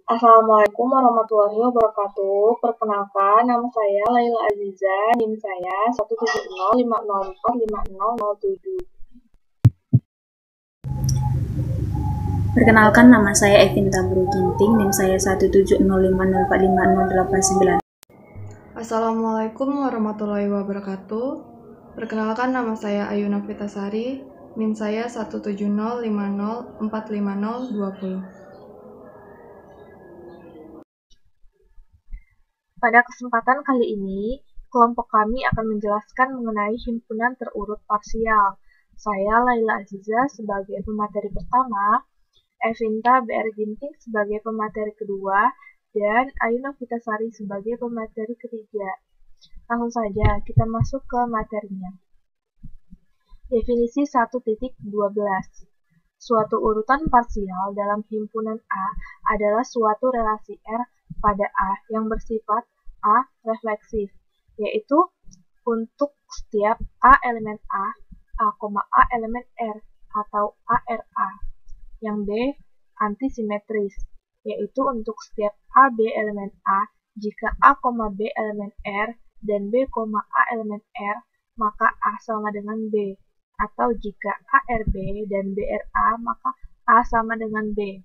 Assalamualaikum warahmatullahi wabarakatuh. Perkenalkan, nama saya Laila Aziza, NIM saya 17050045007. Perkenalkan, nama saya Evinta Bru Ginting, NIM saya 17050455089. Assalamualaikum warahmatullahi wabarakatuh. Perkenalkan, nama saya Ayu Novitasari, NIM saya 17050455020. Pada kesempatan kali ini, kelompok kami akan menjelaskan mengenai himpunan terurut parsial. Saya Laila Aziza sebagai pemateri pertama, Evinta BR Ginting sebagai pemateri kedua, dan Ayu Novitasari sebagai pemateri ketiga. Langsung saja kita masuk ke materinya. Definisi 1.12. Suatu urutan parsial dalam himpunan A adalah suatu relasi R pada A yang bersifat A refleksif, yaitu untuk setiap A elemen A elemen R atau ARA. Yang B antisimetris, yaitu untuk setiap AB elemen A jika A, B elemen R dan B, A elemen R, maka A sama dengan B. Atau jika ARB dan BRA, maka A sama dengan B.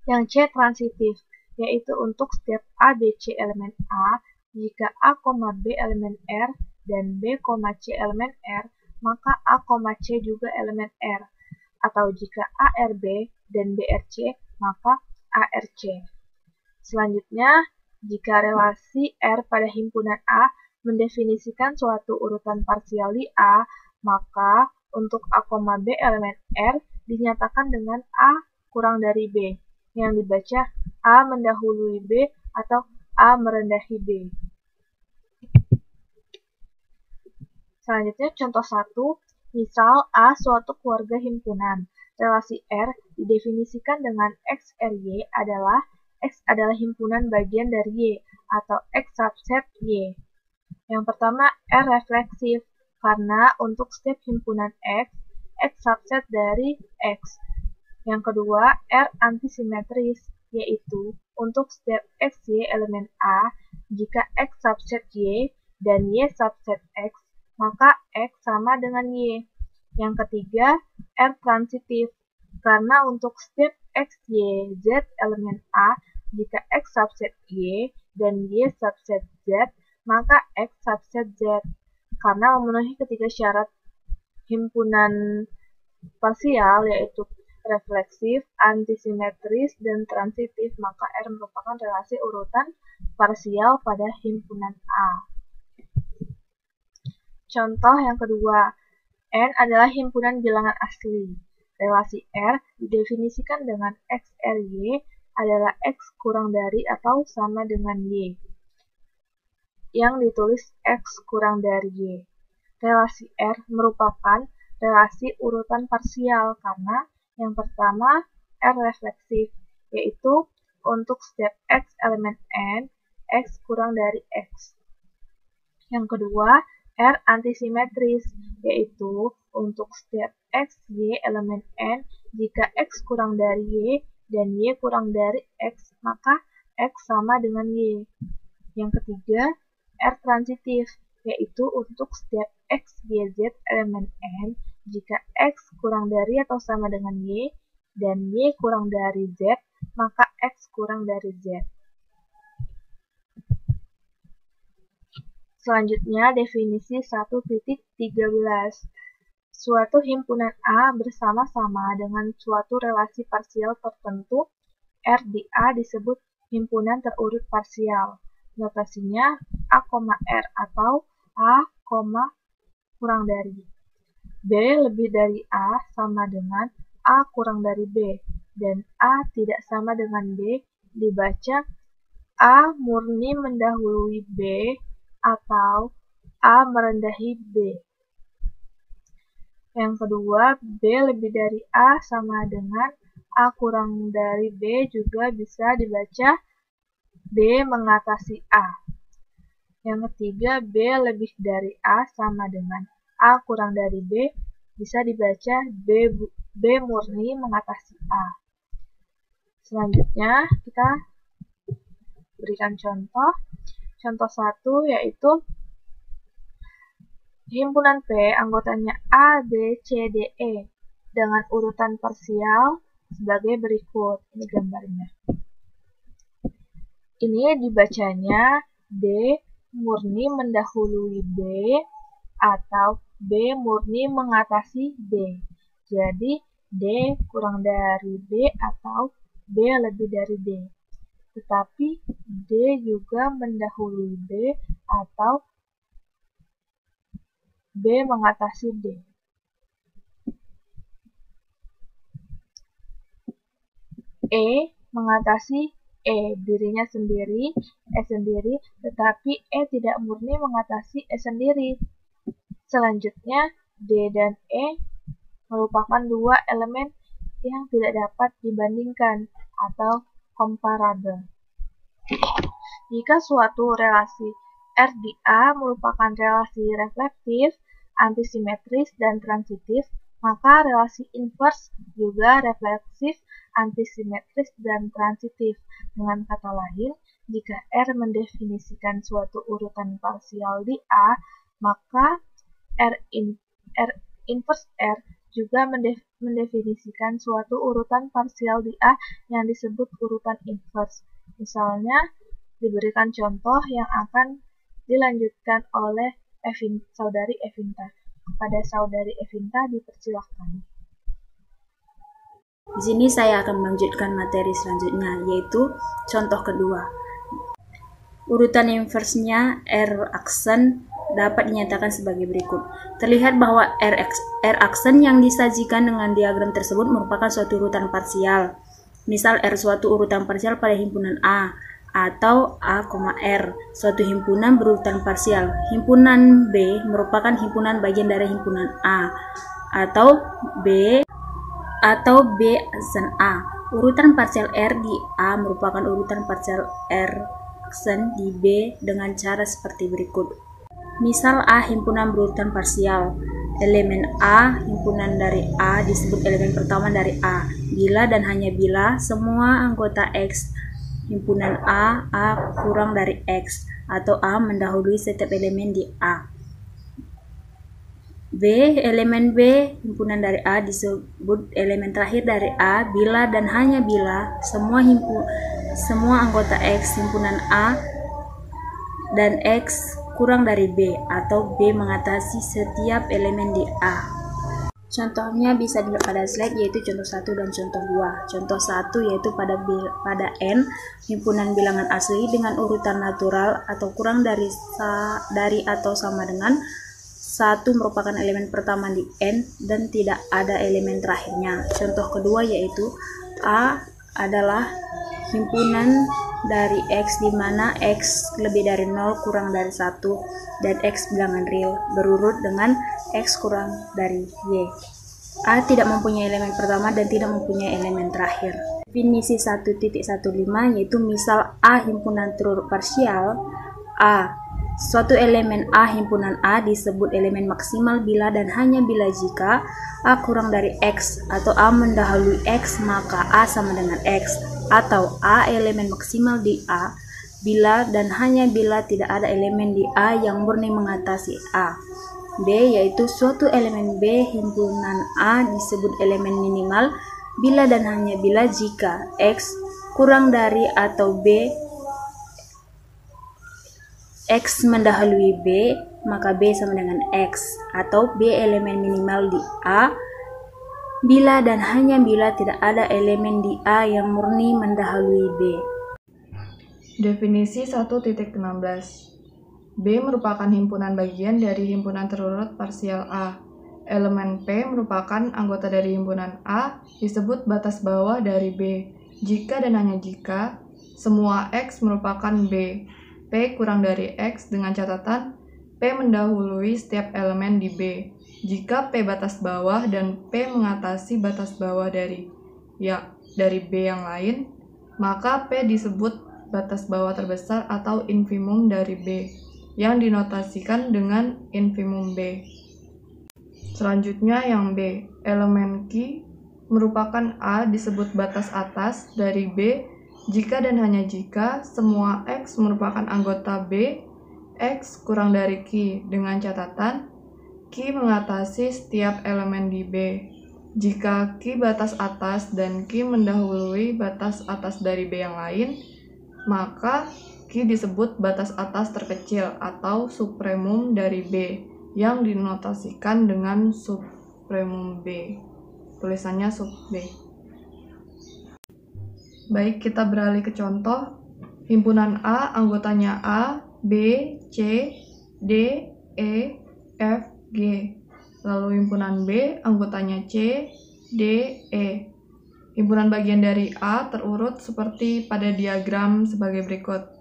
Yang C transitif, yaitu untuk setiap A, B, C elemen A, jika A, B elemen R dan B, C elemen R, maka A, C juga elemen R. Atau jika ARB dan BRC, maka ARC. Selanjutnya, jika relasi R pada himpunan A mendefinisikan suatu urutan parsial di A, maka untuk A, B elemen R dinyatakan dengan A kurang dari B, yang dibaca A mendahului B atau A merendahi B. Selanjutnya contoh 1, misal A suatu keluarga himpunan. Relasi R didefinisikan dengan XRY adalah X adalah himpunan bagian dari Y atau X subset Y. Yang pertama R refleksif, karena untuk setiap himpunan X subset dari X. Yang kedua R antisimetris, yaitu untuk setiap XY elemen A, jika X subset Y dan Y subset X, maka X sama dengan Y. Yang ketiga R transitif, karena untuk setiap X, Y, Z elemen A, jika X subset Y dan Y subset Z, maka X subset Z. Karena memenuhi ketiga syarat himpunan parsial, yaitu refleksif, antisimetris, dan transitif, maka R merupakan relasi urutan parsial pada himpunan A. Contoh yang kedua, N adalah himpunan bilangan asli. Relasi R didefinisikan dengan XRY adalah X kurang dari atau sama dengan Y, yang ditulis X kurang dari Y. Relasi R merupakan relasi urutan parsial karena yang pertama R refleksif, yaitu untuk setiap X elemen N, X kurang dari X. Yang kedua R antisimetris, yaitu untuk setiap X, Y elemen N, jika X kurang dari Y dan Y kurang dari X, maka X sama dengan Y. Yang ketiga R transitif, yaitu untuk setiap X, Y, Z elemen N, jika X kurang dari atau sama dengan Y dan Y kurang dari Z, maka X kurang dari Z. Selanjutnya, definisi 1.13. Suatu himpunan A bersama-sama dengan suatu relasi parsial tertentu, R di A disebut himpunan terurut parsial. Notasinya A, R atau A, kurang dari. B lebih dari A sama dengan A kurang dari B, dan A tidak sama dengan B dibaca A murni mendahului B atau A merendahi B. Yang kedua, B lebih dari A sama dengan A kurang dari B juga bisa dibaca B mengatasi A. Yang ketiga, B lebih dari A sama dengan A kurang dari B bisa dibaca B murni mengatasi A. Selanjutnya kita berikan contoh. Contoh 1 yaitu himpunan P anggotanya A, B, C, D, E dengan urutan parsial sebagai berikut. Ini gambarnya. Ini dibacanya D murni mendahului B atau B murni mengatasi D. Jadi D kurang dari B atau B lebih dari D. Tetapi D juga mendahului B atau B mengatasi D. E mengatasi E dirinya sendiri, E sendiri, tetapi E tidak murni mengatasi E sendiri. Selanjutnya, D dan E merupakan dua elemen yang tidak dapat dibandingkan atau comparable. Jika suatu relasi R di A merupakan relasi reflektif, antisimetris, dan transitif, maka relasi inverse juga refleksif, antisimetris, dan transitif. Dengan kata lain, jika R mendefinisikan suatu urutan parsial di A, maka R inverse R juga mendefinisikan suatu urutan parsial di A yang disebut urutan inverse. Misalnya, diberikan contoh yang akan dilanjutkan oleh saudari Evinta. Kepada saudari Evinta dipersilahkan. Di sini saya akan melanjutkan materi selanjutnya, yaitu contoh kedua. Urutan inverse-nya R aksen dapat dinyatakan sebagai berikut. Terlihat bahwa R aksen yang disajikan dengan diagram tersebut merupakan suatu urutan parsial. Misal R suatu urutan parsial pada himpunan A, atau A, R, suatu himpunan berurutan parsial. Himpunan B merupakan himpunan bagian dari himpunan A, atau B aksen A. Urutan parsial R di A merupakan urutan parsial R aksen di B dengan cara seperti berikut. Misal A himpunan berurutan parsial. Elemen A himpunan dari A disebut elemen pertama dari A bila dan hanya bila semua anggota X himpunan A kurang dari X atau A mendahului setiap elemen di A. B, elemen B himpunan dari A disebut elemen terakhir dari A bila dan hanya bila semua anggota X himpunan A dan X kurang dari B atau B mengatasi setiap elemen di A. Contohnya bisa dilihat pada slide, yaitu contoh 1 dan contoh 2. Contoh 1 yaitu pada N himpunan bilangan asli dengan urutan natural atau kurang dari atau sama dengan 1 merupakan elemen pertama di N dan tidak ada elemen terakhirnya. Contoh kedua yaitu A adalah himpunan dari X di mana X lebih dari 0 kurang dari 1 dan X bilangan real berurut dengan X kurang dari Y. A tidak mempunyai elemen pertama dan tidak mempunyai elemen terakhir. Definisi 1.15 yaitu misal A himpunan terurut parsial A. Suatu elemen A himpunan A disebut elemen maksimal bila dan hanya bila jika A kurang dari X atau A mendahului X maka A sama dengan X, atau A elemen maksimal di A bila dan hanya bila tidak ada elemen di A yang murni mengatasi A. B yaitu suatu elemen B himpunan A disebut elemen minimal bila dan hanya bila jika X kurang dari atau B X mendahului B, maka B sama dengan X, atau B elemen minimal di A bila dan hanya bila tidak ada elemen di A yang murni mendahului B. Definisi 1.16. B merupakan himpunan bagian dari himpunan terurut parsial A. Elemen P merupakan anggota dari himpunan A disebut batas bawah dari B. Jika dan hanya jika semua X merupakan B, P kurang dari X dengan catatan P mendahului setiap elemen di B. Jika P batas bawah dan P mengatasi batas bawah dari B yang lain, maka P disebut batas bawah terbesar atau infimum dari B, yang dinotasikan dengan infimum B. Selanjutnya yang B, elemen Q merupakan A disebut batas atas dari B jika dan hanya jika semua X merupakan anggota B, X kurang dari Q, dengan catatan Q mengatasi setiap elemen di B. Jika Q batas atas dan Q mendahului batas atas dari B yang lain, maka Q disebut batas atas terkecil atau supremum dari B yang dinotasikan dengan supremum B. Tulisannya sub B. Baik, kita beralih ke contoh. Himpunan A anggotanya A, B, C, D, E, F, G. Lalu himpunan B anggotanya C, D, E. Himpunan bagian dari A terurut seperti pada diagram sebagai berikut.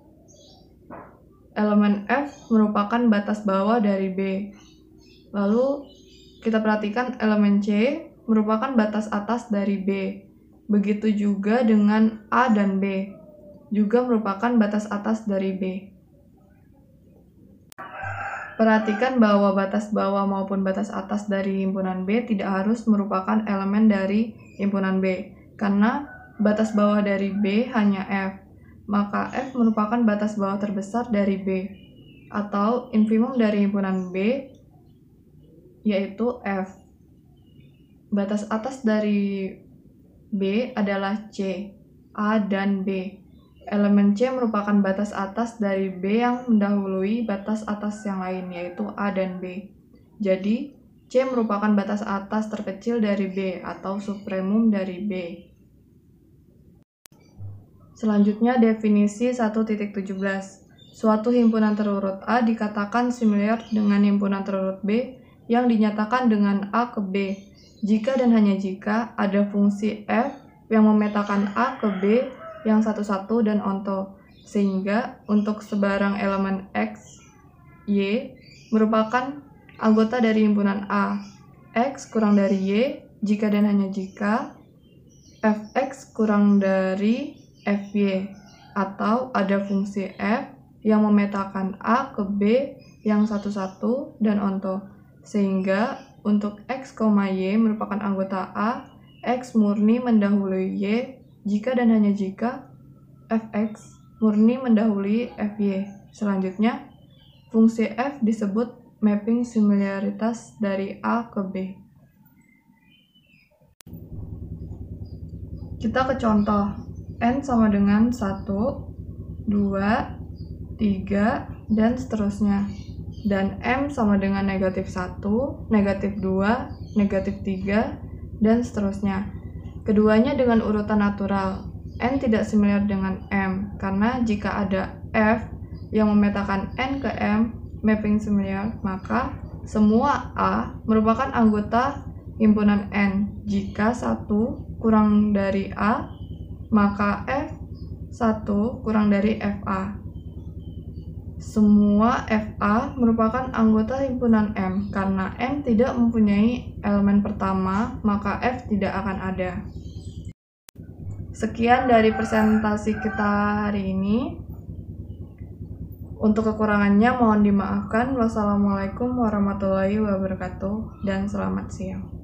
Elemen F merupakan batas bawah dari B. Lalu kita perhatikan elemen C merupakan batas atas dari B. Begitu juga dengan A dan B, juga merupakan batas atas dari B. Perhatikan bahwa batas bawah maupun batas atas dari himpunan B tidak harus merupakan elemen dari himpunan B, karena batas bawah dari B hanya F, maka F merupakan batas bawah terbesar dari B, atau infimum dari himpunan B, yaitu F. Batas atas dari B adalah C, A, dan B. Elemen C merupakan batas atas dari B yang mendahului batas atas yang lain, yaitu A dan B. Jadi, C merupakan batas atas terkecil dari B atau supremum dari B. Selanjutnya, definisi 1.17. Suatu himpunan terurut A dikatakan similar dengan himpunan terurut B yang dinyatakan dengan A ke B, jika dan hanya jika ada fungsi f yang memetakan A ke B yang satu-satu dan onto, sehingga untuk sebarang elemen x, y merupakan anggota dari himpunan A. X kurang dari y jika dan hanya jika fx kurang dari fy, atau ada fungsi f yang memetakan A ke B yang satu-satu dan onto, sehingga untuk x, y merupakan anggota A, x murni mendahului y jika dan hanya jika fx murni mendahului fy. Selanjutnya, fungsi f disebut mapping similaritas dari A ke B. Kita ke contoh. N sama dengan 1, 2, 3, dan seterusnya. Dan M sama dengan negatif 1, negatif 2, negatif 3, dan seterusnya. Keduanya dengan urutan natural. N tidak similar dengan M, karena jika ada F yang memetakan N ke M, mapping similar, maka semua A merupakan anggota himpunan N. Jika 1 kurang dari A, maka F1 kurang dari FA. Semua FA merupakan anggota himpunan M. Karena M tidak mempunyai elemen pertama, maka F tidak akan ada. Sekian dari presentasi kita hari ini. Untuk kekurangannya mohon dimaafkan. Wassalamualaikum warahmatullahi wabarakatuh dan selamat siang.